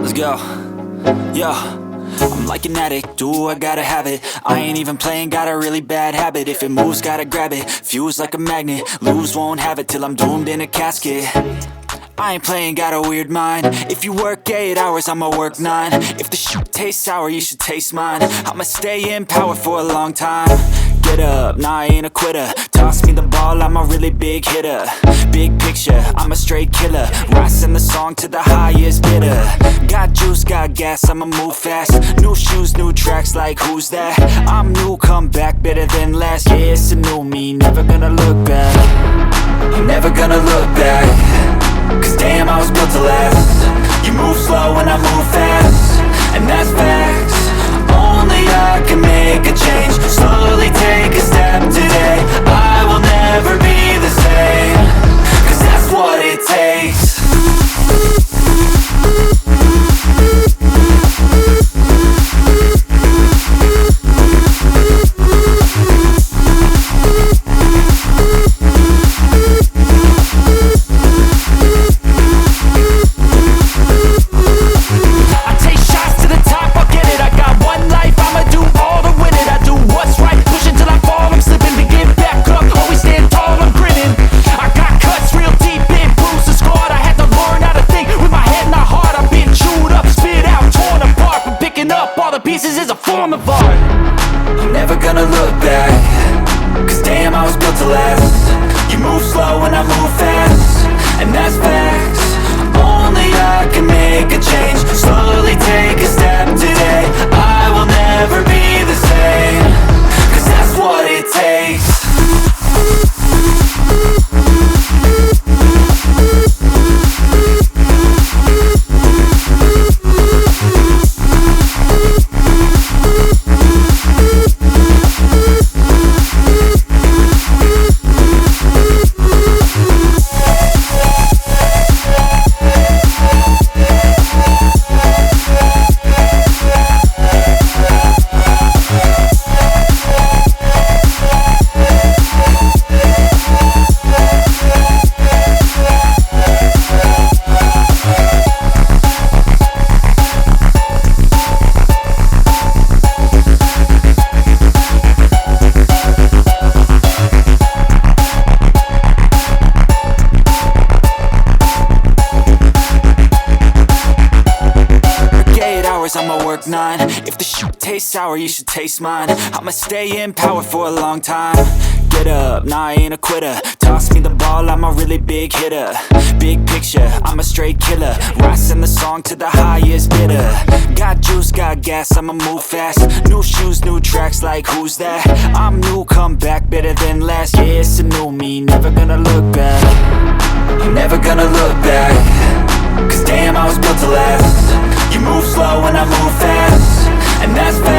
Let's go. Yo, I'm like an addict, do I gotta have it. I ain't even playing, got a really bad habit. If it moves, gotta grab it, fuse like a magnet. Lose, won't have it till I'm doomed in a casket. I ain't playing, got a weird mind. If you work 8 hours, I'ma work 9. If the shit tastes sour, you should taste mine. I'ma stay in power for a long time. Get up, nah, I ain't a quitter. Toss me the ball, I'm a really big hitter. Big picture, I'm a straight killer. Rising the song to the highest bidder. Got juice, got gas, I'ma move fast. New shoes, new tracks, like who's that? I'm new, come back, better than last. Yeah, it's a new me, never gonna look back. I'm never gonna look back. Cause damn, I was built to last. You move slow and I move fast, and that's facts. Only I can make a change. Slowly take a step today. I will never be the same. Cause that's what it takes. Pieces is a form of art. I'm never gonna look back. Cause damn, I was built to last. You move slow and I move fast, and that's facts. Only I can make a change. Slowly take a step today. I will never be the same. Cause that's what it takes. I'ma work 9. If the shit tastes sour, you should taste mine. I'ma stay in power for a long time. Get up, nah, I ain't a quitter. Toss me the ball, I'm a really big hitter. Big picture, I'm a straight killer. Rising the song to the highest bidder. Got juice, got gas, I'ma move fast. New shoes, new tracks, like who's that? I'm new, come back, better than last. Yeah, it's a new me, never gonna look back. I'm never gonna look back. Cause damn, I was built to last. You move slow and I move fast, and that's fast.